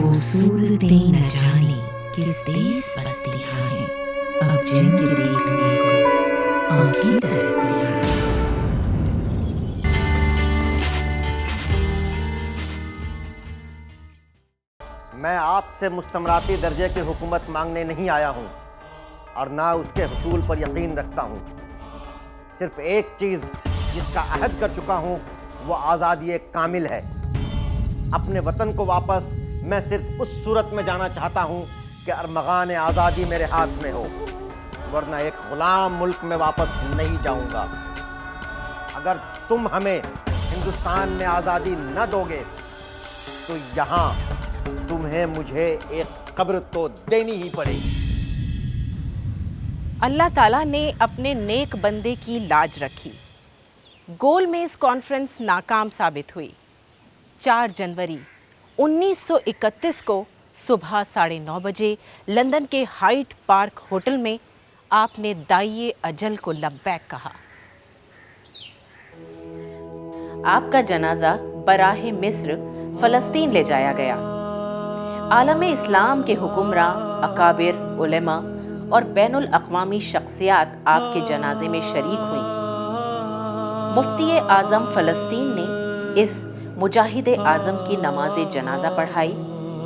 وہ صورتیں نہ جانے کس دیس بستیاں ہیں، اب جن کے دیکھنے کو آنکھیں ترستی ہیں۔ میں آپ سے مستمراتی درجے کی حکومت مانگنے نہیں آیا ہوں اور نہ اس کے حصول پر یقین رکھتا ہوں۔ صرف ایک چیز جس کا عہد کر چکا ہوں وہ آزادی کامل ہے۔ اپنے وطن کو واپس میں صرف اس صورت میں جانا چاہتا ہوں کہ ارمغان آزادی میرے ہاتھ میں ہو، ورنہ ایک غلام ملک میں واپس نہیں جاؤں گا۔ اگر تم ہمیں ہندوستان میں آزادی نہ دو گے تو یہاں تمہیں مجھے ایک قبر تو دینی ہی پڑے گی۔ اللہ تعالیٰ نے اپنے نیک بندے کی لاج رکھی۔ گول میز کانفرنس ناکام ثابت ہوئی۔ 4 جنوری 1931 کو صبح 9:30 بجے لندن کے ہائٹ پارک ہوٹل میں آپ نے داعیے اجل کو لبیک کہا۔ آپ کا جنازہ براہ مصر فلسطین لے جایا گیا۔ عالم اسلام کے حکمراں، اکابر، علماء اور بین الاقوامی شخصیات آپ کے جنازے میں شریک ہوئیں۔ مفتی اعظم فلسطین نے اس مجاہد اعظم کی نماز جنازہ پڑھائی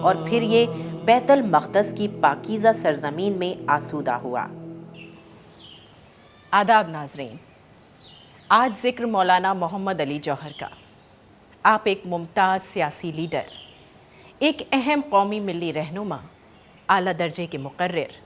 اور پھر یہ بیت المقدس کی پاکیزہ سرزمین میں آسودہ ہوا۔ آداب ناظرین، آج ذکر مولانا محمد علی جوہر کا۔ آپ ایک ممتاز سیاسی لیڈر، ایک اہم قومی ملی رہنما، اعلیٰ درجے کے مقرر،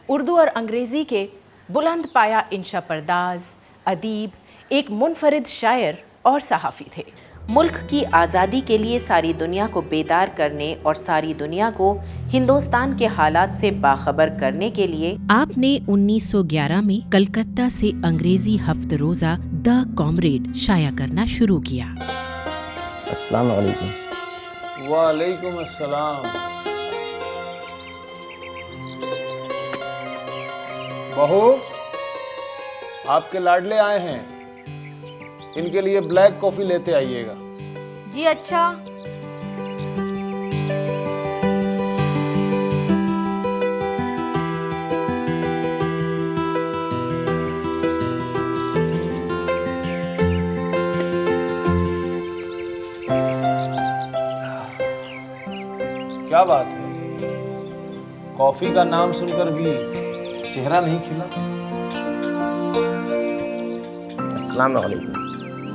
اردو اور انگریزی کے بلند پایہ انشا پرداز، ادیب، ایک منفرد شاعر اور صحافی تھے۔ ملک کی آزادی کے لیے ساری دنیا کو بیدار کرنے اور ساری دنیا کو ہندوستان کے حالات سے باخبر کرنے کے لیے آپ نے 1911 میں کلکتہ سے انگریزی ہفت روزہ دا کامریڈ شائع کرنا شروع کیا۔ السلام علیکم۔ وعلیکم السلام۔ بہو، آپ کے لاڈلے آئے ہیں، ان کے لیے بلیک کافی لیتے آئیے گا۔ جی اچھا۔ کیا بات ہے، کافی کا نام سن کر بھی چہرہ نہیں کھلا؟ السلام علیکم۔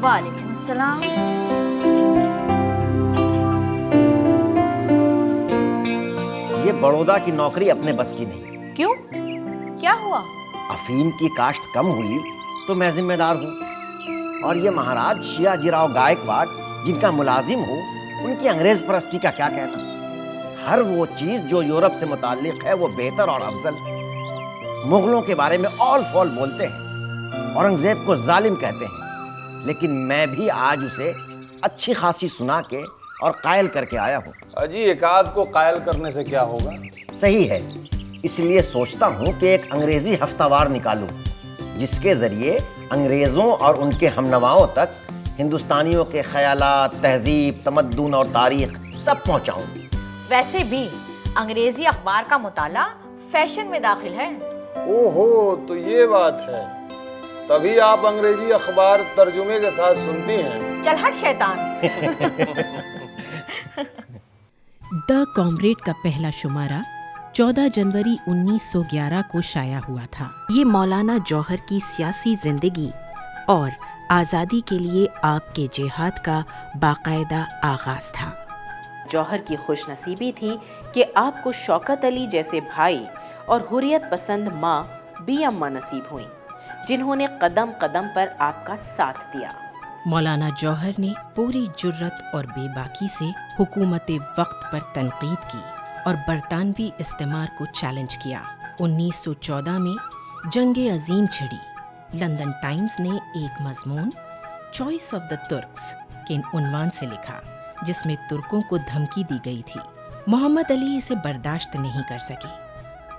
وعلیکم السلام۔ یہ بڑودا کی نوکری اپنے بس کی نہیں۔ کیوں؟ کیا ہوا؟ افیم کی کاشت کم ہوئی تو میں ذمہ دار ہوں، اور یہ مہاراج شیاجی راؤ گائیکواڑ جن کا ملازم ہوں، ان کی انگریز پرستی کا کیا کہنا۔ ہر وہ چیز جو یورپ سے متعلق ہے وہ بہتر اور افضل۔ مغلوں کے بارے میں آل فال بولتے ہیں، اورنگزیب کو ظالم کہتے ہیں، لیکن میں بھی آج اسے اچھی خاصی سنا کے اور قائل کر کے آیا ہوں۔ اجی ایک آدھ کو قائل کرنے سے کیا ہوگا؟ صحیح ہے، اس لیے سوچتا ہوں کہ ایک انگریزی ہفتہ وار نکالوں جس کے ذریعے انگریزوں اور ان کے ہم نواؤں تک ہندوستانیوں کے خیالات، تہذیب، تمدن اور تاریخ سب پہنچاؤں۔ ویسے بھی انگریزی اخبار کا مطالعہ فیشن میں داخل ہے۔ اوہو، تو یہ بات ہے، تبھی آپ انگریزی اخبار ترجمے کے ساتھ سنتی ہیں۔ چل ہٹ شیطان۔ دا کامریڈ کا پہلا شمارہ 14 جنوری 1911 کو شائع ہوا تھا۔ یہ مولانا جوہر کی سیاسی زندگی اور آزادی کے لیے آپ کے جہاد کا باقاعدہ آغاز تھا۔ جوہر کی خوش نصیبی تھی کہ آپ کو شوکت علی جیسے بھائی اور حریت پسند ماں بی اماں نصیب ہوئیں، جنہوں نے قدم قدم پر آپ کا ساتھ دیا۔ مولانا جوہر نے پوری جرت اور بے باکی سے حکومت وقت پر تنقید کی اور برطانوی استعمار کو چیلنج کیا۔ 1914 میں جنگ عظیم چھڑی۔ لندن ٹائمز نے ایک مضمون چوائس آف دا ترکس کے عنوان سے لکھا، جس میں ترکوں کو دھمکی دی گئی تھی۔ محمد علی اسے برداشت نہیں کر سکے۔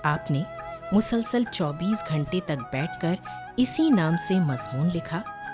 آپ نے مسلسل 24 گھنٹے تک بیٹھ کر اسی نام سے مضمون لکھا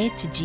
H.G.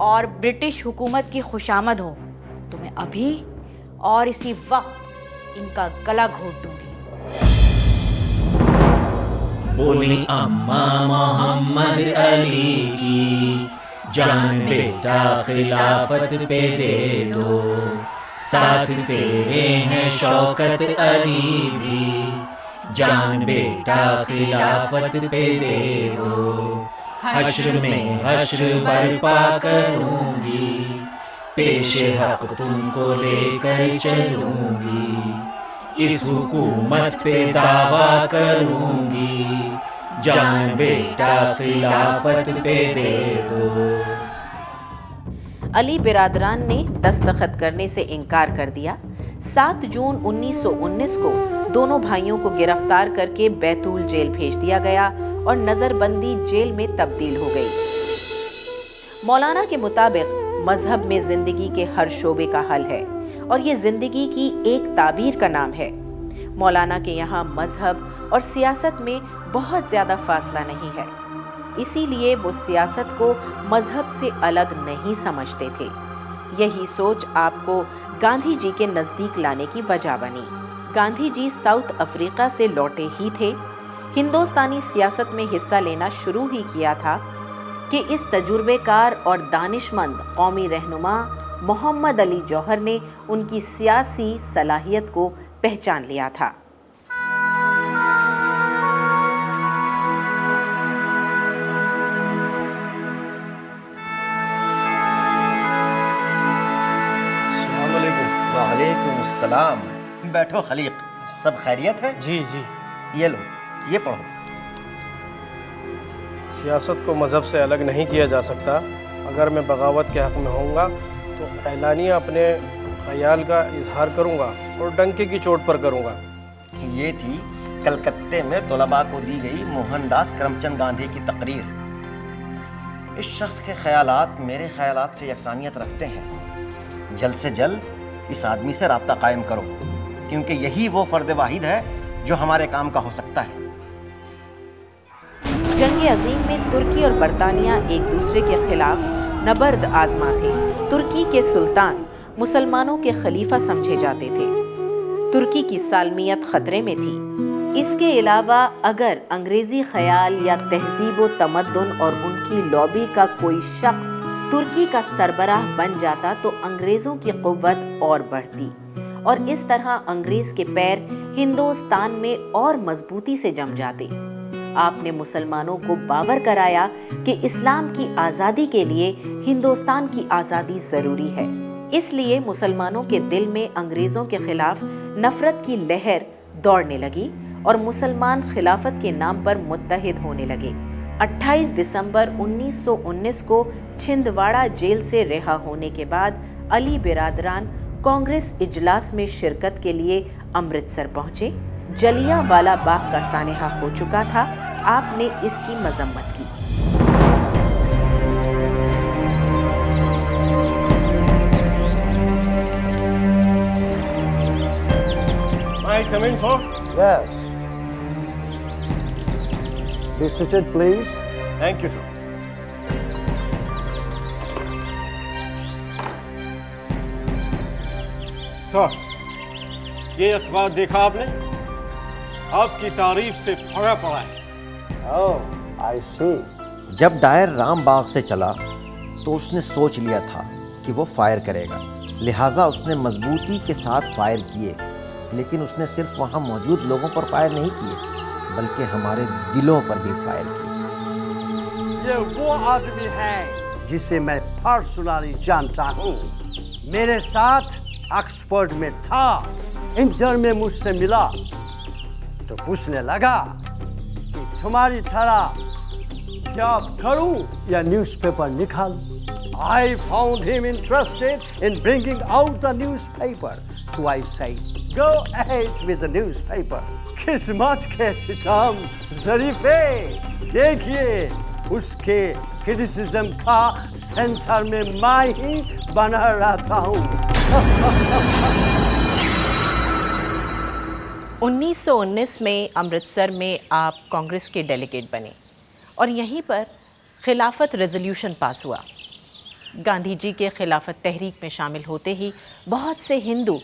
اور برٹش حکومت کی خوشامد ہو تو میں ابھی اور اسی وقت ان کا گلا گھونٹ دوں گی۔ بولی اماں محمد علی کی جان بیٹا خلافت پہ دے دو، ساتھ تیرے ہیں شوکت علی بھی، جان بیٹا خلافت پہ دے دو، حشر میں حشر برپا کروں گی، پیش حق تم کو لے کر چلوں گی، اس حکومت پہ دعویٰ کروں گی، جان بیٹا خلافت پہ دے دو۔ علی برادران نے دستخط کرنے سے انکار کر دیا۔ 7 جون 1919 کو دونوں بھائیوں کو گرفتار کر کے بیتول جیل بھیج دیا گیا اور نظر بندی جیل میں تبدیل ہو گئی۔ مولانا کے مطابق مذہب میں زندگی کے ہر شعبے کا حل ہے اور یہ زندگی کی ایک تعبیر کا نام ہے۔ مولانا کے یہاں مذہب اور سیاست میں بہت زیادہ فاصلہ نہیں ہے، اسی لیے وہ سیاست کو مذہب سے الگ نہیں سمجھتے تھے۔ یہی سوچ آپ کو گاندھی جی کے نزدیک لانے کی وجہ بنی۔ گاندھی جی ساؤتھ افریقہ سے لوٹے ہی تھے، ہندوستانی سیاست میں حصہ لینا شروع ہی کیا تھا کہ اس تجربے کار اور دانش مند قومی رہنما محمد علی جوہر نے ان کی سیاسی صلاحیت کو پہچان لیا تھا۔ وعلیکم السلام۔ بیٹھو خلیق، سب خیریت ہے؟ جی جی۔ یہ لو، یہ پڑھو۔ سیاست کو مذہب سے الگ نہیں کیا جا سکتا۔ اگر میں بغاوت کے حق میں ہوں گا تو اعلانیہ اپنے خیال کا اظہار کروں گا اور ڈنکے کی چوٹ پر کروں گا۔ یہ تھی کلکتے میں طلباء کو دی گئی موہن داس کرم چند گاندھی کی تقریر۔ اس شخص کے خیالات میرے خیالات سے یکسانیت رکھتے ہیں۔ جلد سے جلد اس آدمی سے رابطہ قائم کرو، کیونکہ یہی وہ فرد واحد ہے جو ہمارے کام کا ہو سکتا ہے۔ جنگ عظیم میں ترکی اور برطانیہ ایک دوسرے کے خلاف نبرد آزما تھے۔ ترکی کے سلطان مسلمانوں کے خلیفہ سمجھے جاتے تھے۔ ترکی کی سالمیت خطرے میں تھی۔ اس کے علاوہ اگر انگریزی خیال یا تہذیب و تمدن اور ان کی لابی کا کوئی شخص ترکی کا سربراہ بن جاتا تو انگریزوں کی قوت اور بڑھتی اور اس طرح انگریز کے پیر ہندوستان میں اور مضبوطی سے جم جاتے۔ آپ نے مسلمانوں کو باور کرایا کہ اسلام کی آزادی کے لیے ہندوستان کی آزادی ضروری ہے۔ اس لیے مسلمانوں کے دل میں انگریزوں کے خلاف نفرت کی لہر دوڑنے لگی اور مسلمان خلافت کے نام پر متحد ہونے لگے۔ 28 دسمبر 1919 کو چھندواڑہ جیل سے رہا ہونے کے بعد علی برادران کانگریس اجلاس میں شرکت کے لیے امرتسر پہنچے۔ جلیاں والا باغ کا سانحہ ہو چکا تھا، آپ نے اس کی مذمت کی۔ May I come in, sir? Yes. Be seated, please. Thank you, sir. سر، یہ اخبار دیکھا آپ نے؟ آپ کی تعریف سے بھرا پڑا ہے۔ Oh, I see. جب ڈائر رام باغ سے چلا تو اس نے سوچ لیا تھا کہ وہ فائر کرے گا، لہٰذا اس نے مضبوطی کے ساتھ فائر کیے، لیکن اس نے صرف وہاں موجود لوگوں پر فائر نہیں کیے بلکہ ہمارے دلوں پر بھی فائر کیے۔ یہ وہ آدمی ہے جسے میں پرسنلی جانتا ہوں، میرے ساتھ آکسفورڈ میں تھا، انٹر میں مجھ سے ملا تو پوچھنے لگا کہ تمہاری طرح جاب کروں یا نیوز پیپر نکالوں۔ I found him interested in bringing out the newspaper, so I said, go ahead with the newspaper. قسمت کے ستم ظریفے، دیکھیے اس کے کرٹیسزم کا سینٹر میں میں ہی بنا رہتا ہوں۔ 1919 میں امرتسر میں آپ کانگریس کے ڈیلیگیٹ بنے اور یہیں پر خلافت ریزولوشن پاس ہوا۔ گاندھی جی کے خلافت تحریک میں شامل ہوتے ہی بہت سے ہندو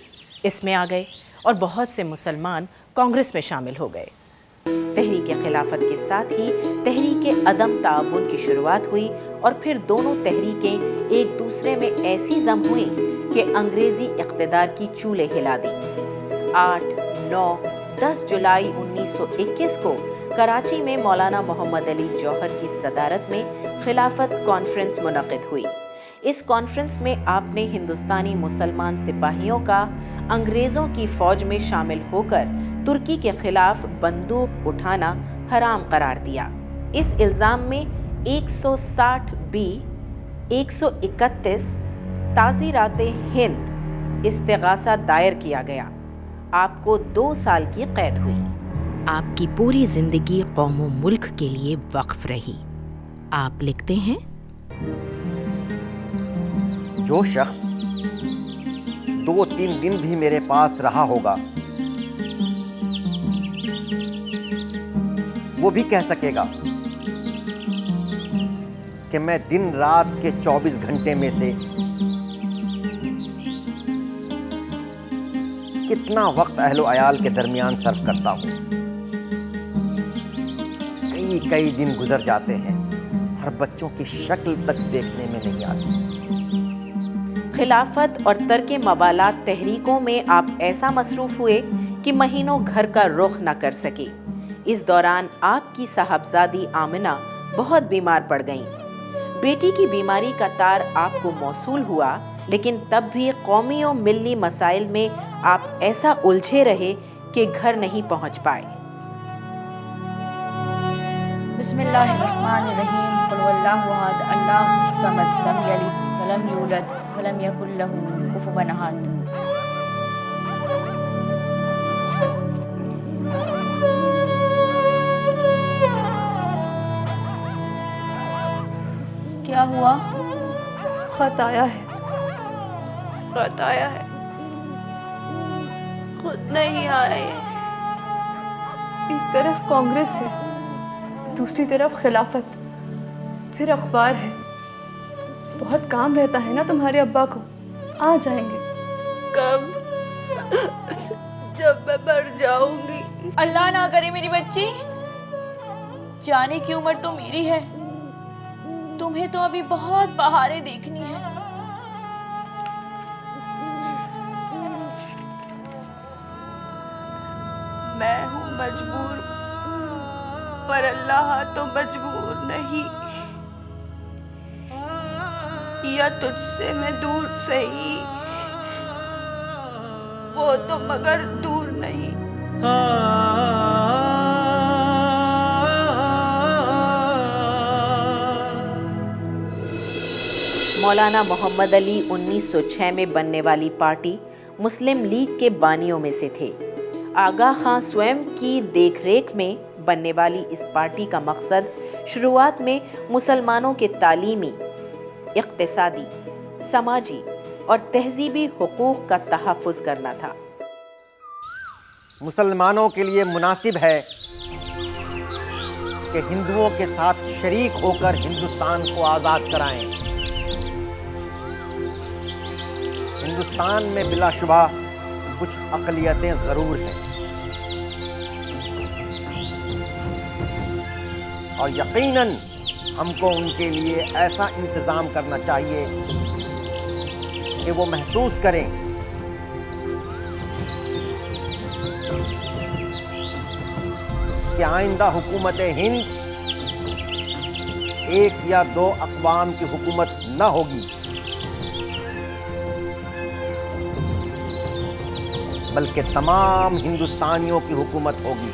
اس میں آ گئے اور بہت سے مسلمان کانگریس میں شامل ہو گئے۔ تحریک خلافت کے ساتھ ہی تحریک عدم تعاون کی شروعات ہوئی اور پھر دونوں تحریکیں ایک دوسرے میں ایسی ضم ہوئیں کہ انگریزی اقتدار کی چولیں ہلا دیں۔ 8، 9، 10 جولائی 1921 کو کراچی میں مولانا محمد علی جوہر کی صدارت میں خلافت کانفرنس منعقد ہوئی۔ اس کانفرنس میں آپ نے ہندوستانی مسلمان سپاہیوں کا انگریزوں کی فوج میں شامل ہو کر ترکی کے خلاف بندوق اٹھانا حرام قرار دیا۔ اس الزام میں 160 بی 131 تعزیرات ہند استغاثہ دائر کیا گیا۔ آپ کو 2 سال کی قید ہوئی۔ آپ کی پوری زندگی قوم و ملک کے لیے وقف رہی۔ آپ لکھتے ہیں، جو شخص 2-3 دن بھی میرے پاس رہا ہوگا وہ بھی کہہ سکے گا کہ میں دن رات کے 24 گھنٹے میں سے کتنا وقت اہل و عیال کے درمیان صرف کرتا ہوں۔ کئی دن گزر جاتے ہیں اور بچوں کی شکل تک دیکھنے میں نہیں آتی۔ خلافت اور ترک موالات تحریکوں میں آپ ایسا مصروف ہوئے کہ مہینوں گھر کا رخ نہ کر سکے۔ اس دوران آپ کی صاحبزادی آمنہ بہت بیمار پڑ گئیں۔ بیٹی کی بیماری کا تار آپ کو موصول ہوا، لیکن تب بھی قومی و ملی مسائل میں آپ ایسا الجھے رہے کہ گھر نہیں پہنچ پائے۔ بسم اللہ الرحمن الرحیم، قل واللہ احد اللہ الصمد لم یلد ولم یولد ولم یکن لہ کفوا احد۔ کیا ہوا؟ خط آیا ہے، خط آیا ہے، خود نہیں آیا ہے۔ ایک طرف کانگریس ہے، دوسری طرف خلافت، پھر اخبار ہے۔ بہت کام رہتا ہے نا تمہارے ابا کو، آ جائیں گے۔ کب؟ جب میں مر جاؤں گی۔ اللہ نہ کرے میری بچی، جانے کی عمر تو میری ہے، تمہیں تو ابھی بہت بہاریں دیکھنی ہے۔ میں ہوں مجبور، پر اللہ تو مجبور نہیں۔ یا تجھ سے میں دور سہی، وہ تو مگر دور نہیں۔ مولانا محمد علی 1906 میں بننے والی پارٹی مسلم لیگ کے بانیوں میں سے تھے۔ آغا خان سوئم کی دیکھ ریکھ میں بننے والی اس پارٹی کا مقصد شروعات میں مسلمانوں کے تعلیمی، اقتصادی، سماجی اور تہذیبی حقوق کا تحفظ کرنا تھا۔ مسلمانوں کے لیے مناسب ہے کہ ہندوؤں کے ساتھ شریک ہو کر ہندوستان کو آزاد کرائیں۔ ہندوستان میں بلا شبہ کچھ اقلیتیں ضرور ہیں، اور یقیناً ہم کو ان کے لیے ایسا انتظام کرنا چاہیے کہ وہ محسوس کریں کہ آئندہ حکومت ہند ایک یا 2 اقوام کی حکومت نہ ہوگی، بلکہ تمام ہندوستانیوں کی حکومت ہوگی۔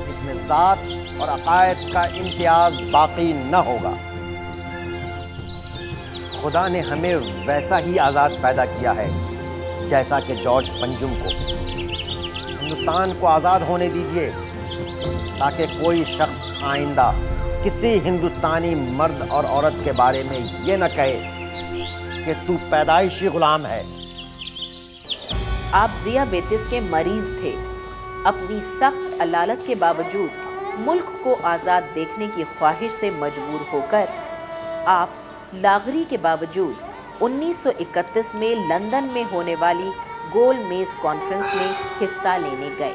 اس میں ذات اور عقائد کا امتیاز باقی نہ ہوگا۔ خدا نے ہمیں ویسا ہی آزاد پیدا کیا ہے جیسا کہ جارج پنجم کو۔ ہندوستان کو آزاد ہونے دیجیے تاکہ کوئی شخص آئندہ کسی ہندوستانی مرد اور عورت کے بارے میں یہ نہ کہے کہ تو پیدائشی غلام ہے۔ آپ ذیابیطس کے مریض تھے۔ اپنی سخت علالت کے باوجود ملک کو آزاد دیکھنے کی خواہش سے مجبور ہو کر آپ لاغری کے باوجود 1931 میں لندن میں ہونے والی گول میز کانفرنس میں حصہ لینے گئے۔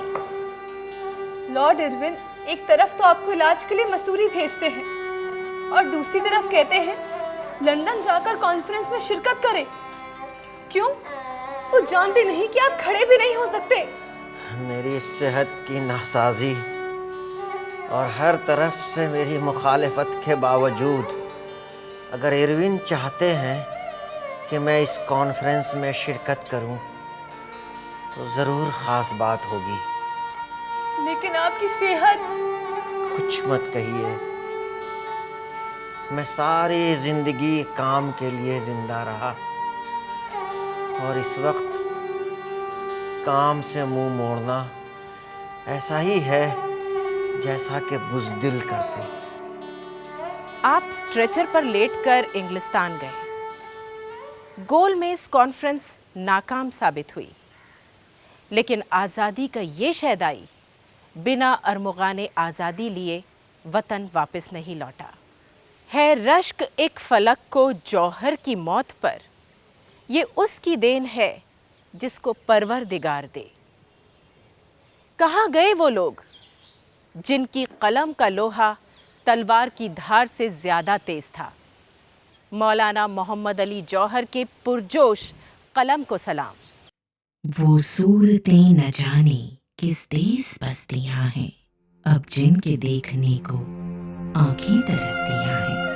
لارڈ ارون ایک طرف تو آپ کو علاج کے لیے مسوری بھیجتے ہیں اور دوسری طرف کہتے ہیں لندن جا کر کانفرنس میں شرکت کریں۔ کیوں؟ وہ جانتے نہیں کہ آپ کھڑے بھی نہیں ہو سکتے۔ میری صحت کی ناسازی اور ہر طرف سے میری مخالفت کے باوجود اگر ایروین چاہتے ہیں کہ میں اس کانفرنس میں شرکت کروں تو ضرور خاص بات ہوگی۔ لیکن آپ کی صحت… کچھ مت کہیے، میں ساری زندگی کام کے لیے زندہ رہا اور اس وقت کام سے منہ موڑنا ایسا ہی ہے جیسا کہ بزدل کرتے۔ آپ اسٹریچر پر لیٹ کر انگلستان گئے۔ گول میز کانفرنس ناکام ثابت ہوئی، لیکن آزادی کا یہ شیدائی بنا ارمغان آزادی لیے وطن واپس نہیں لوٹا۔ ہے رشک ایک فلک کو جوہر کی موت پر، یہ اس کی دین ہے جس کو پروردگار دے۔ کہاں گئے وہ لوگ جن کی قلم کا لوہا تلوار کی دھار سے زیادہ تیز تھا؟ مولانا محمد علی جوہر کے پرجوش قلم کو سلام۔ وہ صورتیں نہ جانے کس دیس بستیاں ہیں، اب جن کے دیکھنے کو آنکھیں ترستیاں ہیں۔